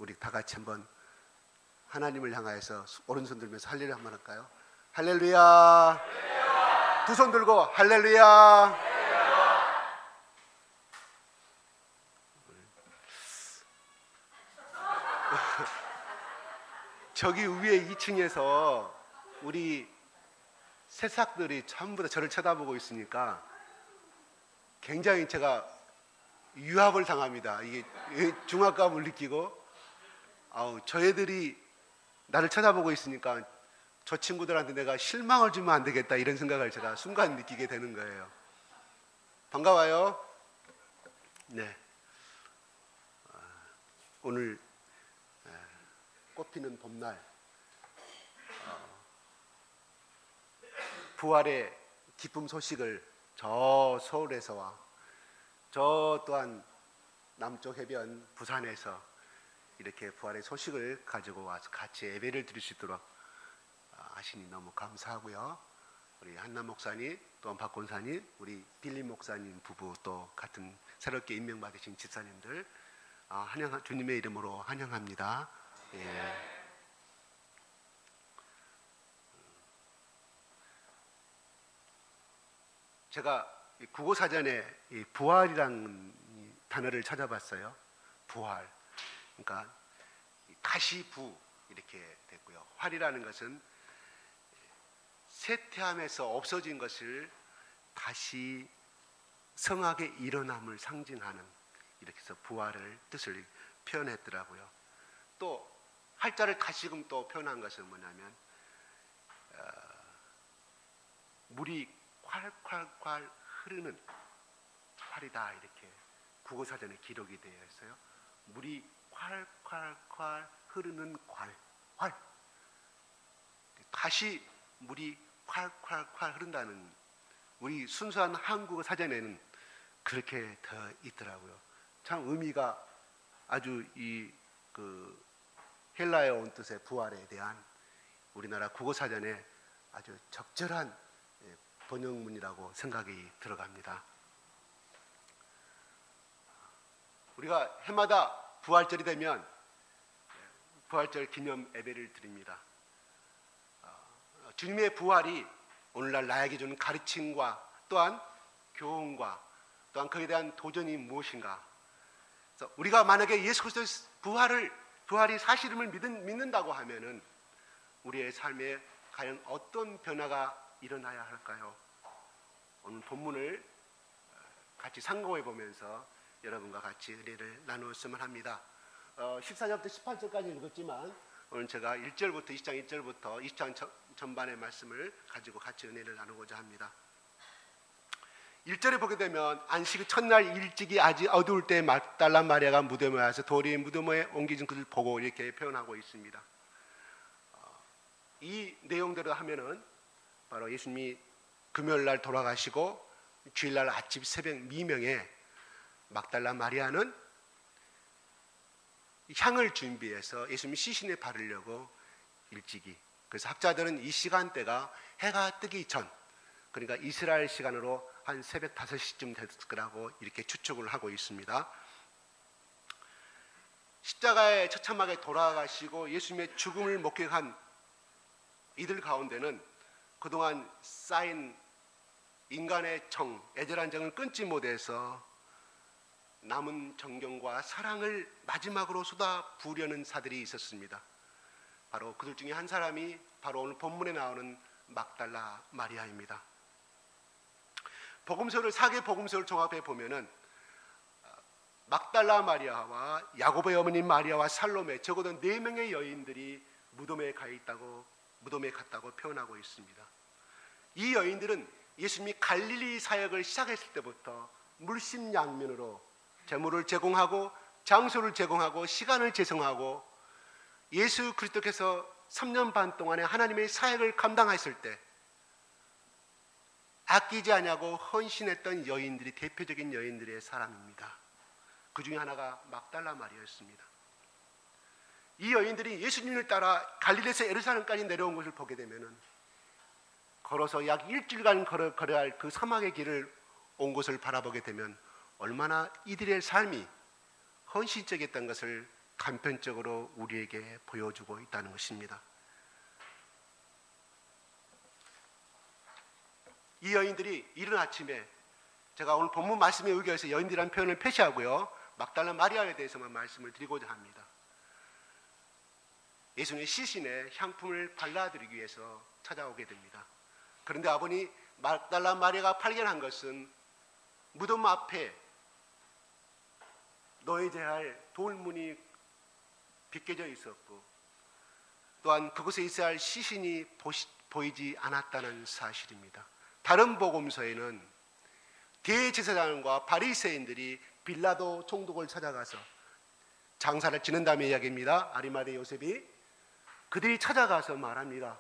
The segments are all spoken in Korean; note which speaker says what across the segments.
Speaker 1: 우리 다 같이 한번 하나님을 향하여서 오른손 들면서 할렐루야 한번 할까요? 할렐루야. 두 손 들고 할렐루야. 저기 위에 2층에서 우리 새싹들이 전부 다 저를 쳐다보고 있으니까 굉장히 제가 유압을 당합니다. 이게 중압감을 느끼고, 저 애들이 나를 쳐다보고 있으니까 저 친구들한테 내가 실망을 주면 안 되겠다, 이런 생각을 제가 순간 느끼게 되는 거예요. 반가워요. 네. 오늘 꽃피는 봄날, 부활의 기쁨 소식을 저 서울에서와 저 또한 남쪽 해변 부산에서 이렇게 부활의 소식을 가지고 와서 같이 예배를 드릴 수 있도록 하시니 너무 감사하고요. 우리 한남 목사님, 또한 박 권사님, 우리 빌리 목사님 부부, 또 같은 새롭게 임명받으신 집사님들 주님의 이름으로 환영합니다. 예. 제가 국어사전에 이 부활이라는 단어를 찾아봤어요. 부활. 그러니까 다시 부 이렇게 됐고요. 활이라는 것은 쇠퇴함에서 없어진 것을 다시 성하게 일어남을 상징하는, 이렇게 해서 부활을 뜻을 표현했더라고요. 또 활자를 다시금 또 표현한 것은 뭐냐면 물이 콸콸콸 흐르는 활이다, 이렇게 국어사전에 기록이 되어 있어요. 물이 콸콸콸 흐르는 활. 다시 물이 콸콸콸 흐른다는, 우리 순수한 한국어 사전에는 그렇게 되어 있더라고요. 참 의미가 아주 헬라어 온 뜻의 부활에 대한 우리나라 국어사전에 아주 적절한 번역문이라고 생각이 들어갑니다. 우리가 해마다 부활절이 되면 부활절 기념 예배를 드립니다. 주님의 부활이 오늘날 나에게 주는 가르침과 또한 교훈과 또한 그에 대한 도전이 무엇인가. 그래서 우리가 만약에 예수 그리스도의 부활이 사실임을 믿는다고 하면은 우리의 삶에 과연 어떤 변화가 일어나야 할까요? 오늘 본문을 같이 상고해 보면서 여러분과 같이 은혜를 나누었으면 합니다. 14절부터 18절까지 읽었지만 오늘 제가 1절부터 20장 1절부터 20장 전반의 말씀을 가지고 같이 은혜를 나누고자 합니다. 1절에 보게 되면 안식 첫날 일찍이 아직 어두울 때 막달라 마리아가 무덤에 와서 돌이 무덤에 옮겨진 것을 보고 이렇게 표현하고 있습니다. 이 내용대로 하면은 바로 예수님이 금요일날 돌아가시고 주일날 아침 새벽 미명에 막달라 마리아는 향을 준비해서 예수님이 시신에 바르려고 일찍이, 그래서 학자들은 이 시간대가 해가 뜨기 전, 그러니까 이스라엘 시간으로 한 새벽 5시쯤 됐을 거라고 이렇게 추측을 하고 있습니다. 십자가에 처참하게 돌아가시고 예수님의 죽음을 목격한 이들 가운데는 그동안 쌓인 인간의 애절한 정을 끊지 못해서 남은 정경과 사랑을 마지막으로 쏟아부으려는 사들이 있었습니다. 바로 그들 중에 한 사람이 바로 오늘 본문에 나오는 막달라 마리아입니다. 사개 복음서를 종합해 보면은 막달라 마리아와 야고보의 어머니 마리아와 살로메, 적어도 4명의 여인들이 무덤에 갔다고 표현하고 있습니다. 이 여인들은 예수님이 갈릴리 사역을 시작했을 때부터 물심양면으로 재물을 제공하고 장소를 제공하고 시간을 제공하고 예수 그리스도께서 3년 반 동안에 하나님의 사역을 감당하셨을 때 아끼지 않냐고 헌신했던 여인들이, 대표적인 여인들의 사람입니다. 그 중에 하나가 막달라 마리아였습니다. 이 여인들이 예수님을 따라 갈릴리에서 예루살렘까지 내려온 것을 보게 되면은 걸어서 약 일주일간 걸어야 할 그 사막의 길을 온 것을 바라보게 되면 얼마나 이들의 삶이 헌신적이었던 것을 간편적으로 우리에게 보여주고 있다는 것입니다. 이 여인들이 이른 아침에, 제가 오늘 본문 말씀에 의거해서 여인들이라는 표현을 표시하고요, 막달라 마리아에 대해서만 말씀을 드리고자 합니다. 예수님의 시신에 향품을 발라드리기 위해서 찾아오게 됩니다. 그런데 아버니 막달라 마리아가 발견한 것은 무덤 앞에 놓여져야 할 돌문이 비껴져 있었고, 또한 그곳에 있어야 할 시신이 보이지 않았다는 사실입니다. 다른 복음서에는 대제사장과 바리새인들이 빌라도 총독을 찾아가서 장사를 지낸다며 이야기입니다. 아리마대 요셉이 그들이 찾아가서 말합니다.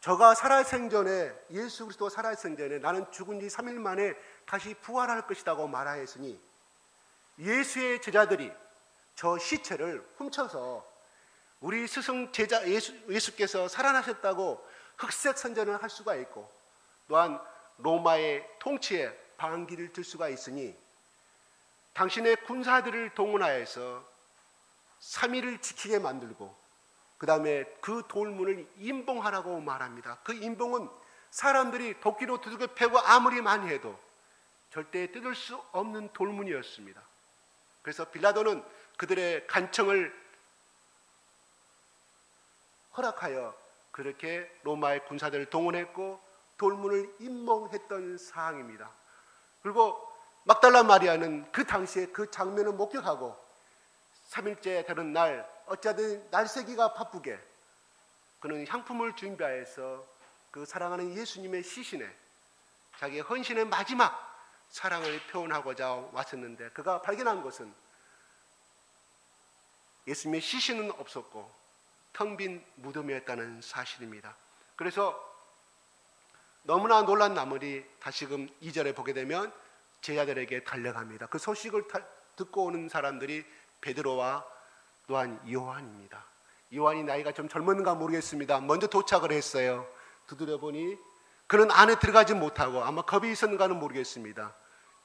Speaker 1: 저가 살아생전에, 예수 그리스도 살아생전에 나는 죽은 지 3일 만에 다시 부활할 것이라고 말하였으니 예수의 제자들이 저 시체를 훔쳐서 우리 스승 제자 예수께서 살아나셨다고 흑색 선전을 할 수가 있고, 또한 로마의 통치에 반기를 들 수가 있으니 당신의 군사들을 동원하여서 3일을 지키게 만들고 그 다음에 그 돌문을 임봉하라고 말합니다. 그 임봉은 사람들이 도끼로 두들겨 패고 아무리 많이 해도 절대 뜯을 수 없는 돌문이었습니다. 그래서 빌라도는 그들의 간청을 허락하여 그렇게 로마의 군사들을 동원했고 돌문을 임봉했던 상황입니다. 그리고 막달라 마리아는 그 당시에 그 장면을 목격하고 3일째 되는 날 어찌하든 날새기가 바쁘게 그는 향품을 준비하여서 그 사랑하는 예수님의 시신에 자기의 헌신의 마지막 사랑을 표현하고자 왔었는데, 그가 발견한 것은 예수님의 시신은 없었고 텅 빈 무덤이었다는 사실입니다. 그래서 너무나 놀란 나머지 다시금 2절에 보게 되면 제자들에게 달려갑니다. 그 소식을 듣고 오는 사람들이 베드로와 또한 요한입니다. 요한이 나이가 좀 젊었는가 모르겠습니다. 먼저 도착을 했어요. 두드려보니 그는 안에 들어가지 못하고, 아마 겁이 있었는가는 모르겠습니다.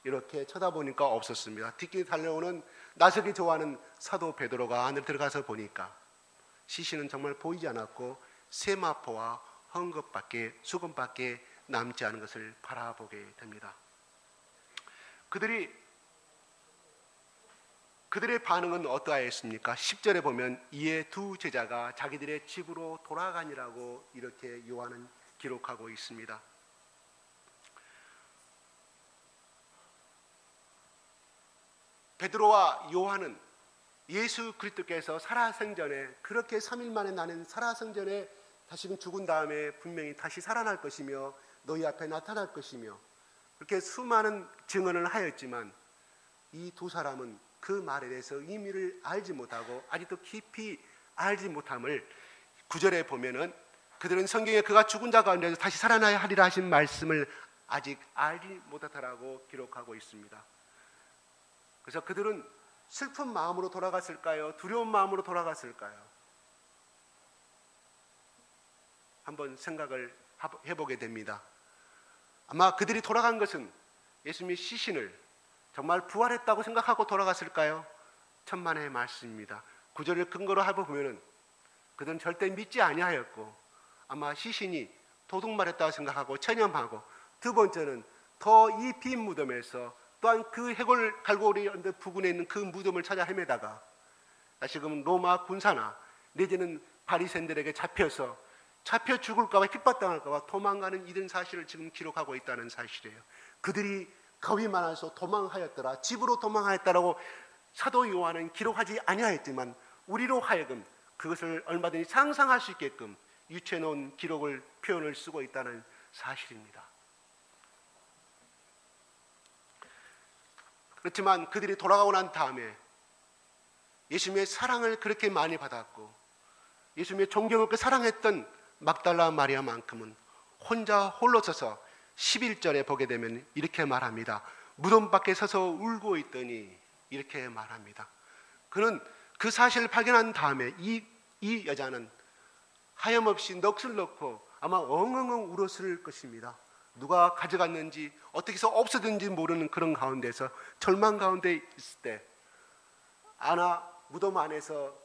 Speaker 1: 이렇게 쳐다보니까 없었습니다. 뒷길 달려오는 나서기 좋아하는 사도 베드로가 안에 들어가서 보니까 시신은 정말 보이지 않았고 세마포와 헝겊밖에, 수건밖에 남지 않은 것을 바라보게 됩니다. 그들의 반응은 어떠하였습니까? 10절에 보면 이에 두 제자가 자기들의 집으로 돌아가니라고 이렇게 요한은 기록하고 있습니다. 베드로와 요한은 예수 그리스도께서 살아생전에, 그렇게 3일 만에 나는 살아생전에 다시금 죽은 다음에 분명히 다시 살아날 것이며 너희 앞에 나타날 것이며 그렇게 수많은 증언을 하였지만 이 두 사람은 그 말에 대해서 의미를 알지 못하고 아직도 깊이 알지 못함을 9절에 보면은 그들은 성경에 그가 죽은 자 가운데서 다시 살아나야 하리라 하신 말씀을 아직 알지 못하다라고 기록하고 있습니다. 그래서 그들은 슬픈 마음으로 돌아갔을까요? 두려운 마음으로 돌아갔을까요? 한번 생각을 해보게 됩니다. 아마 그들이 돌아간 것은 예수님의 시신을 정말 부활했다고 생각하고 돌아갔을까요? 천만의 말씀입니다. 9절을 근거로 해보면 그들은 절대 믿지 아니하였고 아마 시신이 도둑말했다고 생각하고 체념하고, 두 번째는 더 이 빈 무덤에서 또한 그 해골 갈고리 언덕 부근에 있는 그 무덤을 찾아 헤매다가 다시금 로마 군사나 내지는 바리새인들에게 잡혀 죽을까 봐, 핍박당할까 봐 도망가는 이런 사실을 지금 기록하고 있다는 사실이에요. 그들이 겁이 많아서 도망하였더라, 집으로 도망하였다라고 사도 요한은 기록하지 아니하였지만 우리로 하여금 그것을 얼마든지 상상할 수 있게끔 유추해 놓은 기록을, 표현을 쓰고 있다는 사실입니다. 그렇지만 그들이 돌아가고 난 다음에 예수님의 사랑을 그렇게 많이 받았고 예수님의 존경을 그 사랑했던 막달라 마리아만큼은 혼자 홀로 서서 11절에 보게 되면 이렇게 말합니다. 무덤 밖에 서서 울고 있더니 이렇게 말합니다. 그는 그 사실을 발견한 다음에 이 여자는 하염없이 넋을 놓고 아마 엉엉엉 울었을 것입니다. 누가 가져갔는지 어떻게 해서 없어졌는지 모르는 그런 가운데서 절망 가운데 있을 때 무덤 안에서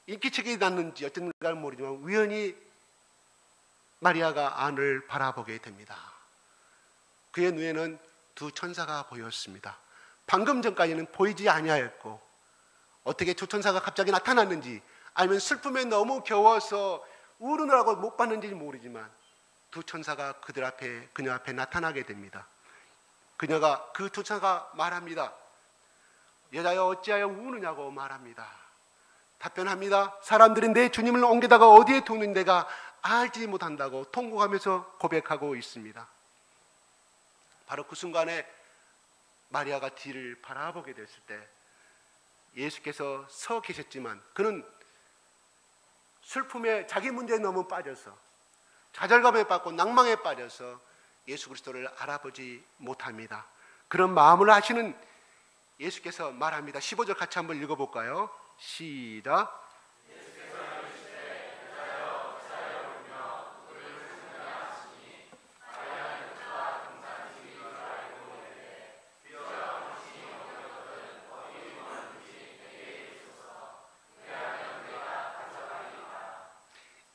Speaker 1: 인기척이 났는지 어쩐가 모르지만 우연히 마리아가 안을 바라보게 됩니다. 그의 눈에는 두 천사가 보였습니다. 방금 전까지는 보이지 아니하였고 어떻게 두 천사가 갑자기 나타났는지 아니면 슬픔에 너무 겨워서 우르느라고 못 봤는지 모르지만 두 천사가 그녀 앞에 나타나게 됩니다. 그녀가 그 두 천사가 말합니다. 여자여 어찌하여 우느냐고 말합니다. 답변합니다. 사람들이 내 주님을 옮기다가 어디에 두는 데가 알지 못한다고 통곡하면서 고백하고 있습니다. 바로 그 순간에 마리아가 뒤를 바라보게 됐을 때 예수께서 서 계셨지만 그는 슬픔에 자기 문제에 너무 빠져서 좌절감에 빠졌고 낭망에 빠져서 예수 그리스도를 알아보지 못합니다. 그런 마음을 아시는 예수께서 말합니다. 15절 같이 한번 읽어볼까요? 시작.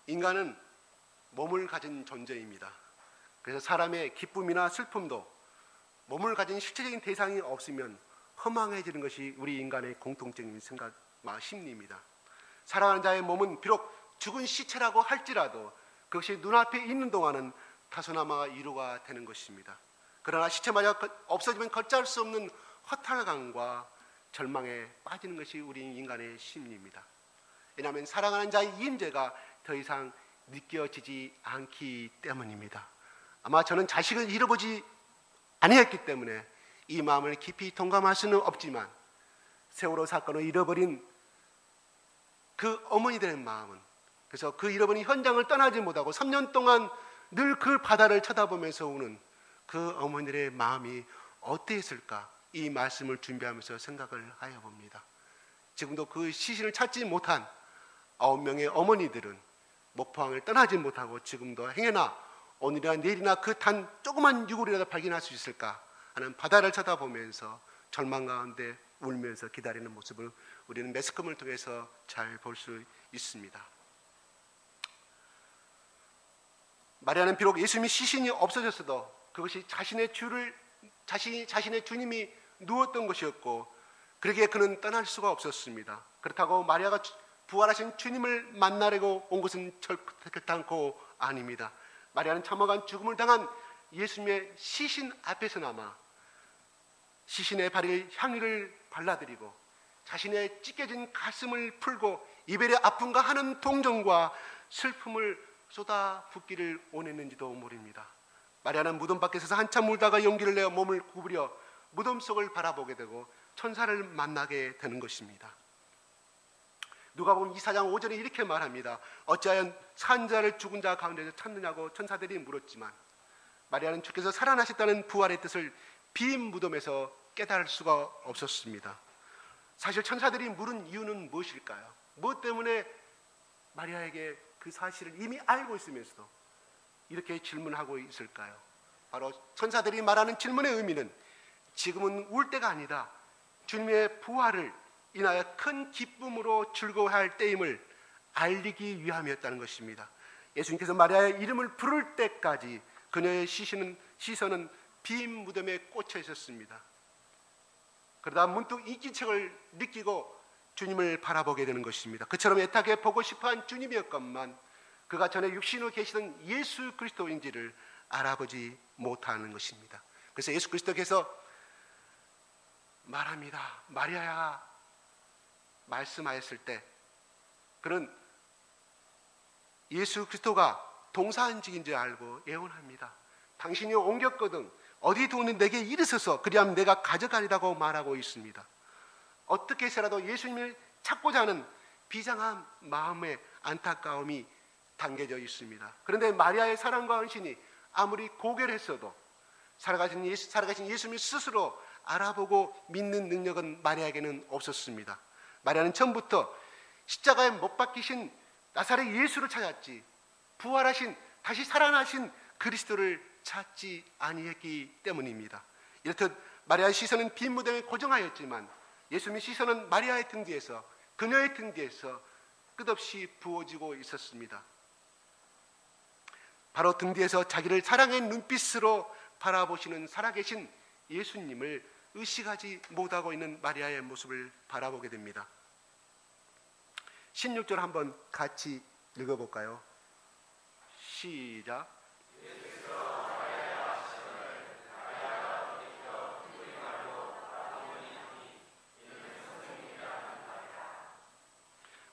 Speaker 1: 인간은 몸을 가진 존재입니다. 그래서 사람의 기쁨이나 슬픔도 몸을 가진 실체적인 대상이 없으면 허망해지는 것이 우리 인간의 공통적인 심리입니다. 살아가는 자의 몸은 비록 죽은 시체라고 할지라도 그것이 눈앞에 있는 동안은 다소나마 위로가 되는 것입니다. 그러나 시체마저 없어지면 걷잡을 수 없는 허탈감과 절망에 빠지는 것이 우리 인간의 심리입니다. 왜냐하면 살아가는 자의 임재가 더 이상 느껴지지 않기 때문입니다. 아마 저는 자식을 잃어보지 아니했기 때문에 이 마음을 깊이 동감할 수는 없지만 세월호 사건을 잃어버린 그 어머니들의 마음은, 그래서 그 잃어버린 현장을 떠나지 못하고 3년 동안 늘 그 바다를 쳐다보면서 우는 그 어머니들의 마음이 어땠을까, 이 말씀을 준비하면서 생각을 하여 봅니다. 지금도 그 시신을 찾지 못한 9명의 어머니들은 목포항을 떠나지 못하고 지금도 행여나 오늘이나 내일이나 그 단 조그만 유골이라도 발견할 수 있을까 하는 바다를 쳐다보면서 절망 가운데 울면서 기다리는 모습을 우리는 매스컴을 통해서 잘 볼 수 있습니다. 마리아는 비록 예수님이 시신이 없어졌어도 그것이 자신의 주님이 누웠던 것이었고 그러기에 그는 떠날 수가 없었습니다. 그렇다고 마리아가 부활하신 주님을 만나려고 온 것은 결단코 아닙니다. 마리아는 참혹한 죽음을 당한 예수님의 시신 앞에서나마 시신의 발에 향유를 발라드리고 자신의 찢겨진 가슴을 풀고 이별의 아픔과 하는 동정과 슬픔을 쏟아붓기를 원했는지도 모릅니다. 마리아는 무덤 밖에 서서 한참 울다가 용기를 내어 몸을 구부려 무덤 속을 바라보게 되고 천사를 만나게 되는 것입니다. 누가복음 24장 5절에 이렇게 말합니다. 어찌하여 산 자를 죽은 자 가운데서 찾느냐고 천사들이 물었지만 마리아는 주께서 살아나셨다는 부활의 뜻을 빈 무덤에서 깨달을 수가 없었습니다. 사실 천사들이 물은 이유는 무엇일까요? 무엇 때문에 마리아에게 그 사실을 이미 알고 있으면서도 이렇게 질문하고 있을까요? 바로 천사들이 말하는 질문의 의미는 지금은 울 때가 아니다, 주님의 부활을 인하여 큰 기쁨으로 즐거워할 때임을 알리기 위함이었다는 것입니다. 예수님께서 마리아의 이름을 부를 때까지 그녀의 시선은 빈 무덤에 꽂혀 있었습니다. 그러다 문득 인기척을 느끼고 주님을 바라보게 되는 것입니다. 그처럼 애타게 보고 싶어한 주님이었건만 그가 전에 육신으로 계시던 예수 그리스도인지를 알아보지 못하는 것입니다. 그래서 예수 그리스도께서 말합니다. 마리아야 말씀하였을 때 그는 예수 그리스도가 동사한직인 줄 알고 예언합니다. 당신이 옮겼거든 어디 두는 내게 이르소서, 그리하면 내가 가져가리라고 말하고 있습니다. 어떻게 해서라도 예수님을 찾고자 하는 비장한 마음의 안타까움이 담겨져 있습니다. 그런데 마리아의 사랑과 헌신이 아무리 고결했어도 살아가신 예수님 스스로 알아보고 믿는 능력은 마리아에게는 없었습니다. 마리아는 처음부터 십자가에 못 박히신 나사렛 예수를 찾았지 부활하신 다시 살아나신 그리스도를 찾지 아니했기 때문입니다. 이렇듯 마리아의 시선은 빈 무덤에 고정하였지만 예수님의 시선은 마리아의 등 뒤에서 그녀의 등 뒤에서 끝없이 부어지고 있었습니다. 바로 등 뒤에서 자기를 사랑의 눈빛으로 바라보시는 살아계신 예수님을 의식하지 못하고 있는 마리아의 모습을 바라보게 됩니다. 16절 한번 같이 읽어볼까요? 시작.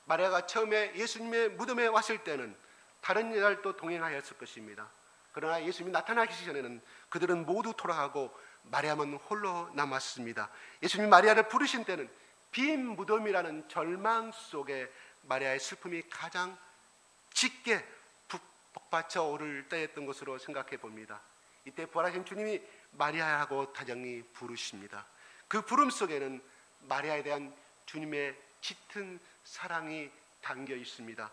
Speaker 1: 마리아가 처음에 예수님의 무덤에 왔을 때는 다른 여자들도 동행하였을 것입니다. 그러나 예수님이 나타나기 전에는 그들은 모두 돌아가고 마리아만 홀로 남았습니다. 예수님이 마리아를 부르신 때는 빈 무덤이라는 절망 속에 마리아의 슬픔이 가장 짙게 북받쳐 오를 때였던 것으로 생각해 봅니다. 이때 부활하신 주님이 마리아라고 다정히 부르십니다. 그 부름 속에는 마리아에 대한 주님의 짙은 사랑이 담겨 있습니다.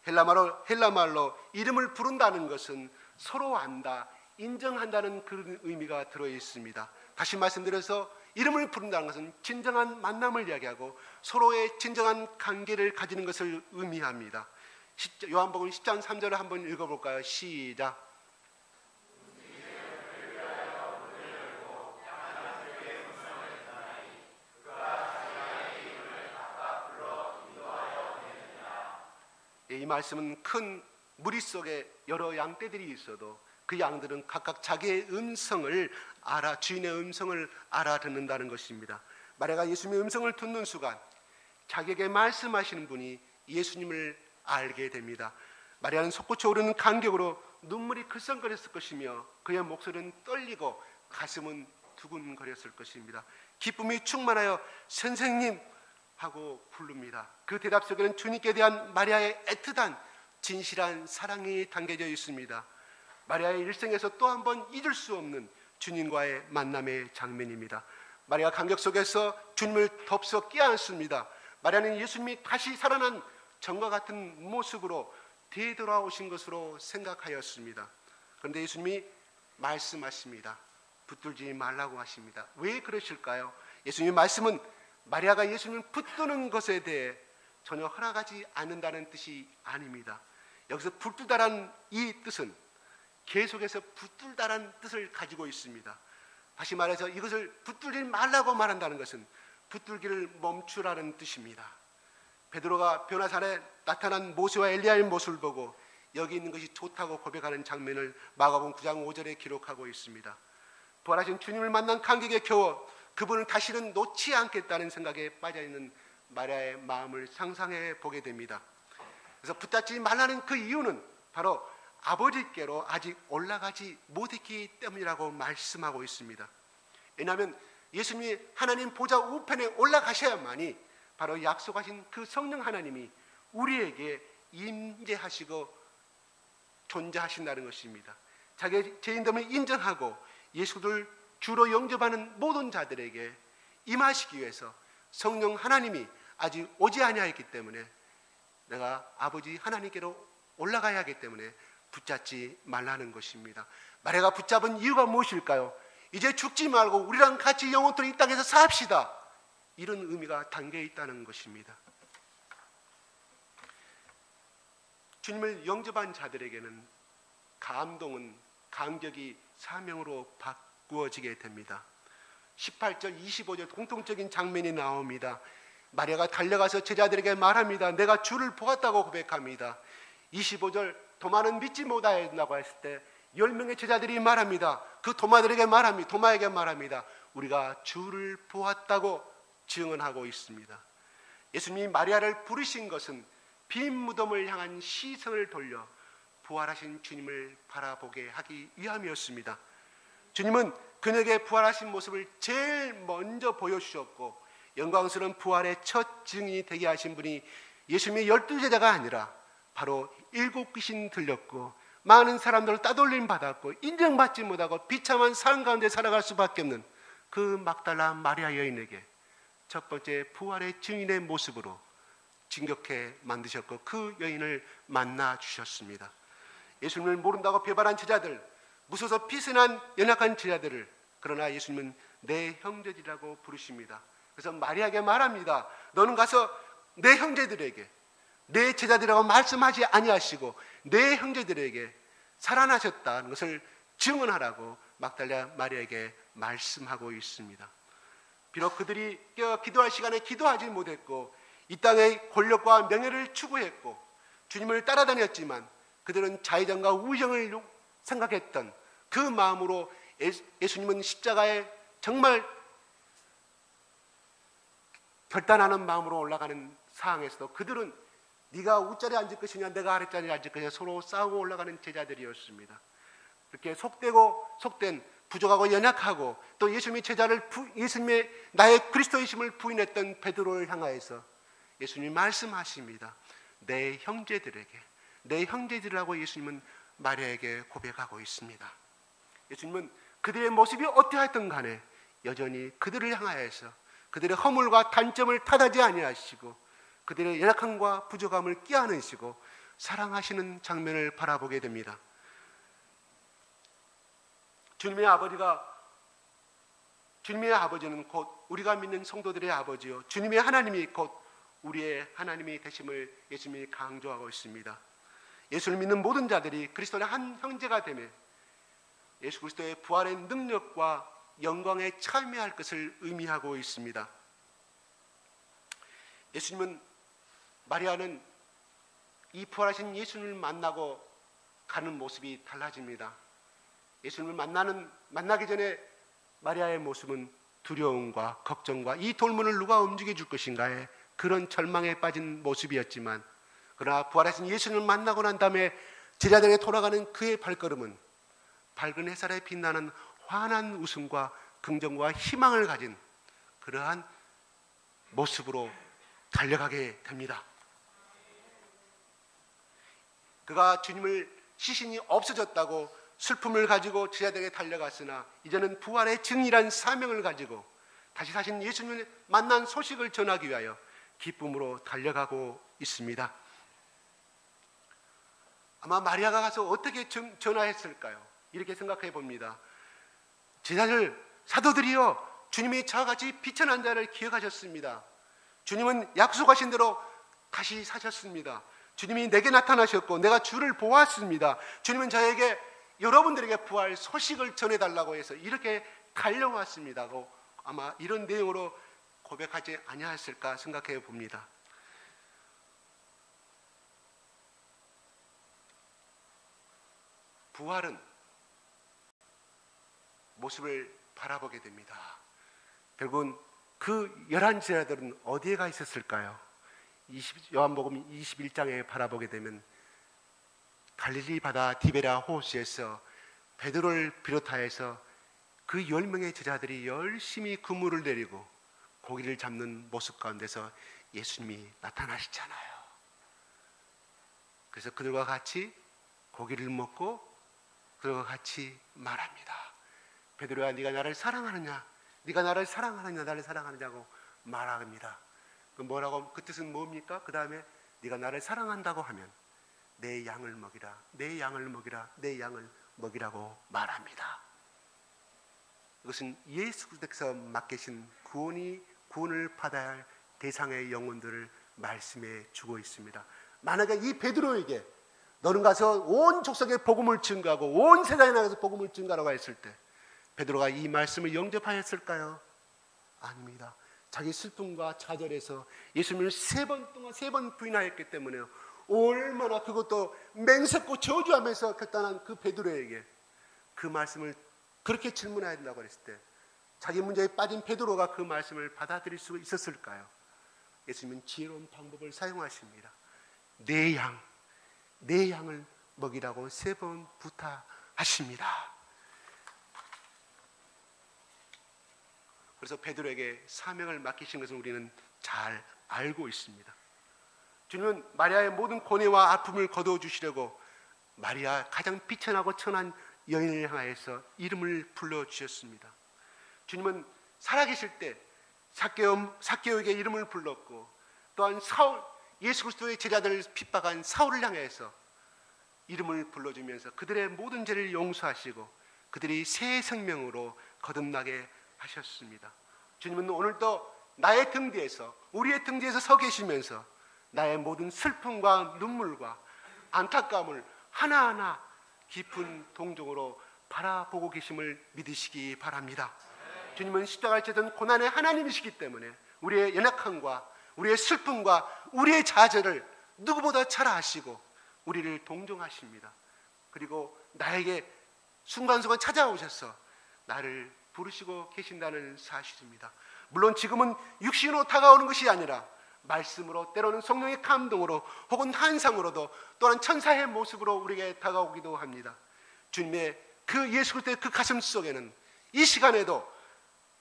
Speaker 1: 헬라말로 이름을 부른다는 것은 서로 안다, 인정한다는 그런 의미가 들어 있습니다. 다시 말씀드려서 이름을 부른다는 것은 진정한 만남을 이야기하고 서로의 진정한 관계를 가지는 것을 의미합니다. 요한복음 10장 3절을 한번 읽어볼까요? 시작. 이 말씀은 큰 무리 속에 여러 양떼들이 있어도 그 양들은 각각 자기의 음성을 주인의 음성을 알아듣는다는 것입니다. 마리아가 예수님의 음성을 듣는 순간 자기에게 말씀하시는 분이 예수님을 알게 됩니다. 마리아는 솟구쳐 오르는 감격으로 눈물이 글썽거렸을 것이며 그의 목소리는 떨리고 가슴은 두근거렸을 것입니다. 기쁨이 충만하여 선생님 하고 부릅니다. 그 대답 속에는 주님께 대한 마리아의 애틋한 진실한 사랑이 담겨져 있습니다. 마리아의 일생에서 또 한 번 잊을 수 없는 주님과의 만남의 장면입니다. 마리아가 감격 속에서 주님을 덥석 끼안습니다. 마리아는 예수님이 다시 살아난 전과 같은 모습으로 되돌아오신 것으로 생각하였습니다. 그런데 예수님이 말씀하십니다. 붙들지 말라고 하십니다. 왜 그러실까요? 예수님의 말씀은 마리아가 예수님을 붙드는 것에 대해 전혀 허락하지 않는다는 뜻이 아닙니다. 여기서 붙들다라는 이 뜻은 계속해서 붙들다라는 뜻을 가지고 있습니다. 다시 말해서 이것을 붙들지 말라고 말한다는 것은 붙들기를 멈추라는 뜻입니다. 베드로가 변화산에 나타난 모세와 엘리야의 모습을 보고 여기 있는 것이 좋다고 고백하는 장면을 마가복음 9장 5절에 기록하고 있습니다. 부활하신 주님을 만난 감격에 겨워 그분을 다시는 놓지 않겠다는 생각에 빠져있는 마리아의 마음을 상상해 보게 됩니다. 그래서 붙잡지 말라는 그 이유는 바로 아버지께로 아직 올라가지 못했기 때문이라고 말씀하고 있습니다. 왜냐하면 예수님이 하나님 보좌 우편에 올라가셔야만이 바로 약속하신 그 성령 하나님이 우리에게 임재하시고 존재하신다는 것입니다. 자기의 죄인됨을 인정하고 예수를 주로 영접하는 모든 자들에게 임하시기 위해서 성령 하나님이 아직 오지 아니하였기 때문에 내가 아버지 하나님께로 올라가야 하기 때문에 붙잡지 말라는 것입니다. 마리아가 붙잡은 이유가 무엇일까요? 이제 죽지 말고 우리랑 같이 영원토록 이 땅에서 삽시다. 이런 의미가 담겨 있다는 것입니다. 주님을 영접한 자들에게는 감동은 감격이 사명으로 바꾸어지게 됩니다. 18절 25절 공통적인 장면이 나옵니다. 마리아가 달려가서 제자들에게 말합니다. 내가 주를 보았다고 고백합니다. 25절 도마는 믿지 못하였다고 했을 때 10명의 제자들이 말합니다. 그 도마에게 말합니다. 우리가 주를 보았다고 증언하고 있습니다. 예수님이 마리아를 부르신 것은 빈 무덤을 향한 시선을 돌려 부활하신 주님을 바라보게 하기 위함이었습니다. 주님은 그녀에게 부활하신 모습을 제일 먼저 보여주셨고 영광스러운 부활의 첫 증인이 되게 하신 분이 예수님의 12제자가 아니라 바로 7 귀신 들렸고 많은 사람들을 따돌림 받았고 인정받지 못하고 비참한 삶 가운데 살아갈 수밖에 없는 그 막달라 마리아 여인에게 첫 번째 부활의 증인의 모습으로 진격해 만드셨고 그 여인을 만나 주셨습니다. 예수님을 모른다고 배반한 제자들, 무서워서 피신한 연약한 제자들을 그러나 예수님은 내 형제들이라고 부르십니다. 그래서 마리아에게 말합니다. 너는 가서 내 형제들에게, 내 제자들이라고 말씀하지 아니하시고 내 형제들에게 살아나셨다는 것을 증언하라고 막달라 마리아에게 말씀하고 있습니다. 비록 그들이 기도할 시간에 기도하지 못했고 이 땅의 권력과 명예를 추구했고 주님을 따라다녔지만 그들은 자의정과 우정을 생각했던 그 마음으로 예수님은 십자가에 정말 결단하는 마음으로 올라가는 상황에서도 그들은 네가 윗자리에 앉을 것이냐 내가 아랫자리에 앉을 것이냐 서로 싸우고 올라가는 제자들이었습니다. 그렇게 속된 부족하고 연약하고 또 예수님의 예수님의 나의 그리스도이심을 부인했던 베드로를 향하여서 예수님이 말씀하십니다. 내 형제들이라고 예수님은 마리아에게 고백하고 있습니다. 예수님은 그들의 모습이 어떠하였든 간에 여전히 그들을 향하여서 그들의 허물과 단점을 탓하지 아니하시고 그들의 연약함과 부족함을 끼안으시고 사랑하시는 장면을 바라보게 됩니다. 주님의 아버지는 곧 우리가 믿는 성도들의 아버지요 주님의 하나님이 곧 우리의 하나님이 되심을 예수님이 강조하고 있습니다. 예수를 믿는 모든 자들이 그리스도의 한 형제가 되며 예수 그리스도의 부활의 능력과 영광에 참여할 것을 의미하고 있습니다. 마리아는 이 부활하신 예수님을 만나고 가는 모습이 달라집니다. 예수님을 만나기 전에 마리아의 모습은 두려움과 걱정과 이 돌문을 누가 움직여 줄 것인가에 그런 절망에 빠진 모습이었지만 그러나 부활하신 예수님을 만나고 난 다음에 제자들에게 돌아가는 그의 발걸음은 밝은 햇살에 빛나는 환한 웃음과 긍정과 희망을 가진 그러한 모습으로 달려가게 됩니다. 그가 주님을 시신이 없어졌다고 슬픔을 가지고 제자들에게 달려갔으나 이제는 부활의 증인이란 사명을 가지고 다시 사신 예수님을 만난 소식을 전하기 위하여 기쁨으로 달려가고 있습니다. 아마 마리아가 가서 어떻게 전화했을까요? 이렇게 생각해 봅니다. 제자들, 사도들이여 주님이 저와 같이 비천한 자를 기억하셨습니다. 주님은 약속하신 대로 다시 사셨습니다. 주님이 내게 나타나셨고 내가 주를 보았습니다. 주님은 저에게 여러분들에게 부활 소식을 전해달라고 해서 이렇게 달려왔습니다. 아마 이런 내용으로 고백하지 아니하였을까 생각해 봅니다. 부활은 모습을 바라보게 됩니다. 결국은 그 11제자들은 어디에 가 있었을까요? 요한복음 21장에 바라보게 되면 갈릴리 바다 디베랴 호수에서 베드로를 비롯하여서 그 10명의 제자들이 열심히 그물을 내리고 고기를 잡는 모습 가운데서 예수님이 나타나시잖아요. 그래서 그들과 같이 고기를 먹고 그들과 같이 말합니다. 베드로야, 네가 나를 사랑하느냐? 네가 나를 사랑하느냐? 나를 사랑하느냐고 말합니다. 그 뜻은 뭡니까? 그 다음에 네가 나를 사랑한다고 하면 내 양을 먹이라, 내 양을 먹이라, 내 양을 먹이라고 말합니다. 이것은 예수 그리스도께서 맡기신 구원을 받아야 할 대상의 영혼들을 말씀해 주고 있습니다. 만약에 이 베드로에게 너는 가서 온 족속에 복음을 증거하고 온 세상에 나가서 복음을 증거하라고 했을 때 베드로가 이 말씀을 영접하였을까요? 아닙니다. 자기 슬픔과 좌절에서 예수님을 세 번 부인하였기 때문에 얼마나 그것도 맹세코 저주하면서 결단한 그 베드로에게 그 말씀을 그렇게 질문해야 된다고 했을 때 자기 문제에 빠진 베드로가 그 말씀을 받아들일 수 있었을까요? 예수님은 지혜로운 방법을 사용하십니다. 내 양을 먹이라고 3번 부탁하십니다. 그래서 베드로에게 사명을 맡기신 것을 우리는 잘 알고 있습니다. 주님은 마리아의 모든 고뇌와 아픔을 거두어주시려고 마리아 가장 비천하고 천한 여인을 향하여서 이름을 불러주셨습니다. 주님은 살아계실 때 삭개오에게 이름을 불렀고 또한 예수 그리스도의 제자들을 핍박한 사울을 향해서 이름을 불러주면서 그들의 모든 죄를 용서하시고 그들이 새 생명으로 거듭나게 하셨습니다. 주님은 오늘도 나의 등 뒤에서, 우리의 등 뒤에서 서 계시면서 나의 모든 슬픔과 눈물과 안타까움을 하나하나 깊은 동정으로 바라보고 계심을 믿으시기 바랍니다. 주님은 십자가를 지던 고난의 하나님이시기 때문에 우리의 연약함과 우리의 슬픔과 우리의 좌절을 누구보다 잘 아시고 우리를 동정하십니다. 그리고 나에게 순간순간 찾아오셔서 나를 부르시고 계신다는 사실입니다. 물론 지금은 육신으로 다가오는 것이 아니라 말씀으로, 때로는 성령의 감동으로, 혹은 환상으로도, 또한 천사의 모습으로 우리에게 다가오기도 합니다. 주님의 그 예수 그리스도의 그 가슴 속에는 이 시간에도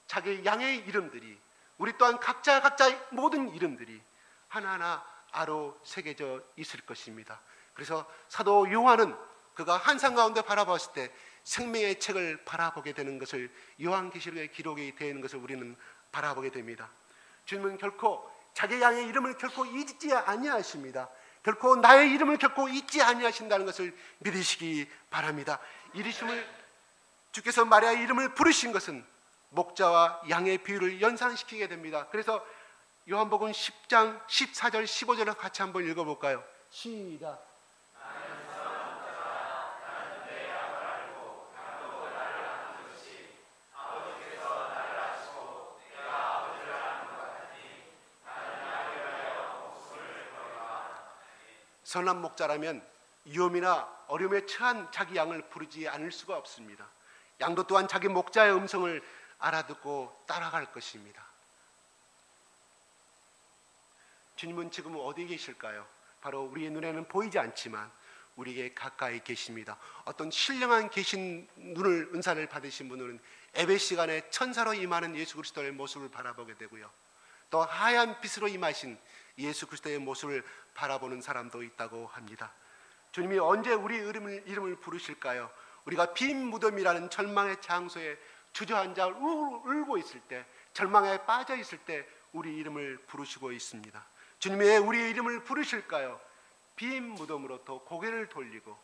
Speaker 1: 자기 양의 이름들이, 우리 또한 각자의 모든 이름들이 하나하나 아로 새겨져 있을 것입니다. 그래서 사도 요한은 그가 환상 가운데 바라봤을 때 생명의 책을 바라보게 되는 것을, 요한계시록의 기록이 되는 것을 우리는 바라보게 됩니다. 주님은 결코 자기 양의 이름을 결코 잊지 아니하십니다. 결코 나의 이름을 결코 잊지 아니하신다는 것을 믿으시기 바랍니다. 이르심을, 주께서 마리아의 이름을 부르신 것은 목자와 양의 비유를 연상시키게 됩니다. 그래서 요한복음 10장 14절 15절을 같이 한번 읽어볼까요? 시작. 선한 목자라면 위험이나 어려움에 처한 자기 양을 부르지 않을 수가 없습니다. 양도 또한 자기 목자의 음성을 알아듣고 따라갈 것입니다. 주님은 지금 어디에 계실까요? 바로 우리의 눈에는 보이지 않지만 우리에게 가까이 계십니다. 어떤 신령한 계신 눈을, 은사를 받으신 분들은 예배 시간에 천사로 임하는 예수 그리스도의 모습을 바라보게 되고요, 또 하얀 빛으로 임하신 예수 그리스도의 모습을 바라보는 사람도 있다고 합니다. 주님이 언제 우리 이름을 부르실까요? 우리가 빈 무덤이라는 절망의 장소에 주저앉아 울고 있을 때, 절망에 빠져 있을 때 우리 이름을 부르시고 있습니다. 주님이 왜 우리의 이름을 부르실까요? 빈 무덤으로부터 고개를 돌리고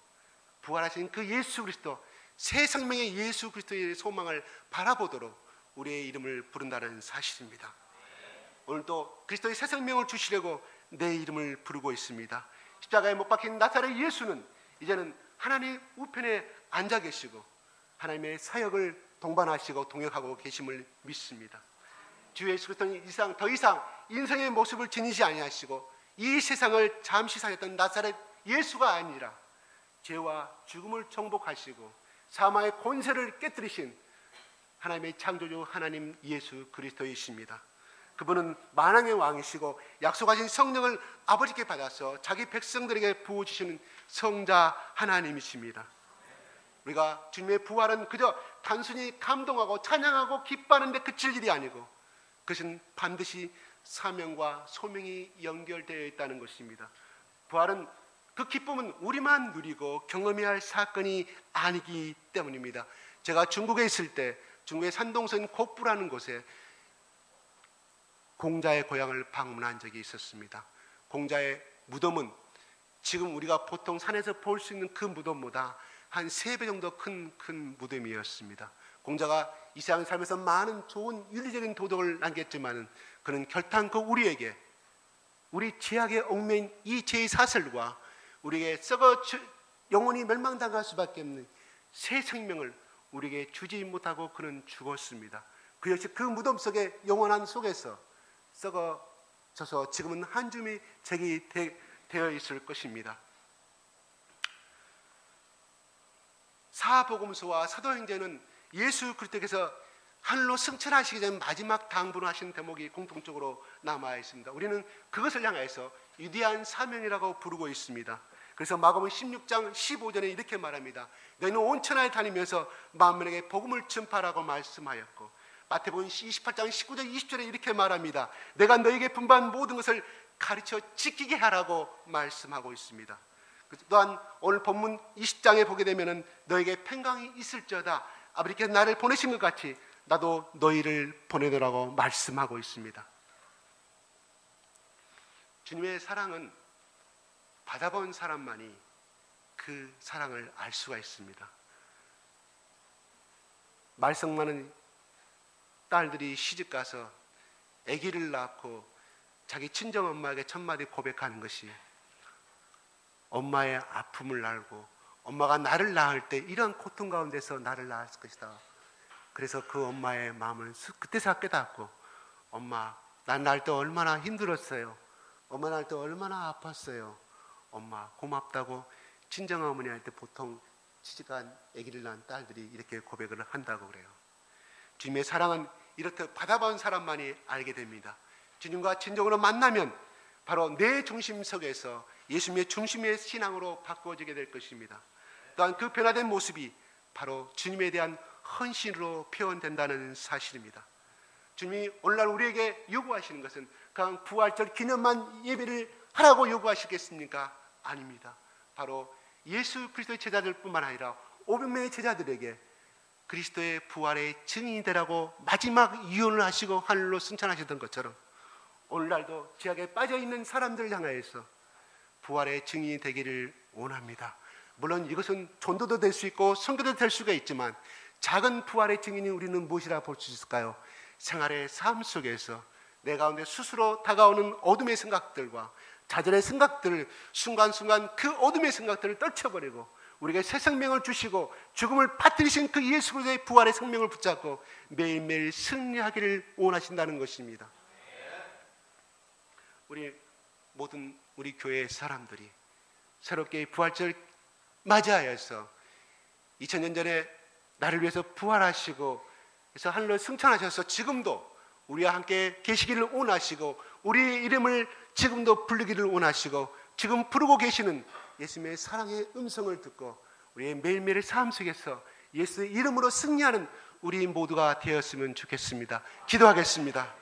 Speaker 1: 부활하신 그 예수 그리스도, 새 생명의 예수 그리스도의 소망을 바라보도록 우리의 이름을 부른다는 사실입니다. 오늘도 그리스도의 새 생명을 주시려고 내 이름을 부르고 있습니다. 십자가에 못 박힌 나사렛 예수는 이제는 하나님 우편에 앉아 계시고 하나님의 사역을 동반하시고 동역하고 계심을 믿습니다. 주 예수 그리스도는 더 이상 인생의 모습을 지니지 아니하시고 이 세상을 잠시 살렸던 나사렛 예수가 아니라 죄와 죽음을 정복하시고 사망의 권세를 깨뜨리신 하나님의 창조주 하나님 예수 그리스도이십니다. 그분은 만왕의 왕이시고 약속하신 성령을 아버지께 받아서 자기 백성들에게 부어주시는 성자 하나님이십니다. 우리가 주님의 부활은 그저 단순히 감동하고 찬양하고 기뻐하는 데 그칠 일이 아니고 그것은 반드시 사명과 소명이 연결되어 있다는 것입니다. 부활은, 그 기쁨은 우리만 누리고 경험해야 할 사건이 아니기 때문입니다. 제가 중국에 있을 때 중국의 산동성 곡부라는 곳에 공자의 고향을 방문한 적이 있었습니다. 공자의 무덤은 지금 우리가 보통 산에서 볼 수 있는 그 무덤보다 한 3배 정도 큰 무덤이었습니다. 공자가 이 세상에 살면서 많은 좋은 윤리적인 도덕을 남겼지만 그는 결단코 우리에게, 우리 죄악에 얽매인 이 죄의 사슬과 우리에게 썩어 영원히 멸망당할 수밖에 없는 새 생명을 우리에게 주지 못하고 그는 죽었습니다. 그 역시 그 무덤 속에, 영원한 속에서 썩어져서 지금은 한 줌이 제기되어 있을 것입니다. 사복음서와 사도행전은 예수 그리스도께서 하늘로 승천하시기 전 마지막 당부를 하신 대목이 공통적으로 남아 있습니다. 우리는 그것을 향해서 위대한 사명이라고 부르고 있습니다. 그래서 마가복음 16장 15절에 이렇게 말합니다. 너희는 온 천하에 다니면서 만민에게 복음을 전파하라고 말씀하였고, 마태복음 28장 19절 20절에 이렇게 말합니다. 내가 너희에게 분부한 모든 것을 가르쳐 지키게 하라고 말씀하고 있습니다. 또한 오늘 본문 20장에 보게 되면 너희에게 평강이 있을지어다, 아버지께서 나를 보내신 것 같이 나도 너희를 보내노라고 말씀하고 있습니다. 주님의 사랑은 받아본 사람만이 그 사랑을 알 수가 있습니다. 말썽 많은 딸들이 시집가서 아기를 낳고 자기 친정 엄마에게 첫마디 고백하는 것이 엄마의 아픔을 알고 엄마가 나를 낳을 때 이런 고통 가운데서 나를 낳았을 것이다. 그래서 그 엄마의 마음을 그때서 깨닫고 엄마, 난 낳을 때 얼마나 힘들었어요. 엄마 낳을 때 얼마나 아팠어요. 엄마 고맙다고 친정 어머니한테 보통 시집간 아기를 낳은 딸들이 이렇게 고백을 한다고 그래요. 주님의 사랑은 이렇게 받아본 사람만이 알게 됩니다. 주님과 진정으로 만나면 바로 내 중심 속에서 예수님의 중심의 신앙으로 바꿔지게 될 것입니다. 또한 그 변화된 모습이 바로 주님에 대한 헌신으로 표현된다는 사실입니다. 주님이 오늘날 우리에게 요구하시는 것은 그냥 부활절 기념만 예배를 하라고 요구하시겠습니까? 아닙니다. 바로 예수 그리스도의 제자들 뿐만 아니라 500명의 제자들에게 그리스도의 부활의 증인이 되라고 마지막 유언을 하시고 하늘로 승천하셨던 것처럼 오늘날도 죄악에 빠져있는 사람들을 향하여서 부활의 증인이 되기를 원합니다. 물론 이것은 전도도 될 수 있고 선교도 될 수가 있지만 작은 부활의 증인이 우리는 무엇이라 볼 수 있을까요? 생활의 삶 속에서 내 가운데 스스로 다가오는 어둠의 생각들과 좌절의 생각들을 순간순간 그 어둠의 생각들을 떨쳐버리고 우리에게 새 생명을 주시고 죽음을 빠뜨리신 그 예수 그리스도의 부활의 생명을 붙잡고 매일매일 승리하기를 원하신다는 것입니다. 우리 모든 우리 교회의 사람들이 새롭게 부활절 맞이하여서 2000년 전에 나를 위해서 부활하시고 그래서 하늘로 승천하셔서 지금도 우리와 함께 계시기를 원하시고 우리의 이름을 지금도 부르기를 원하시고 지금 부르고 계시는 예수님의 사랑의 음성을 듣고 우리의 매일매일의 삶 속에서 예수의 이름으로 승리하는 우리 모두가 되었으면 좋겠습니다. 기도하겠습니다.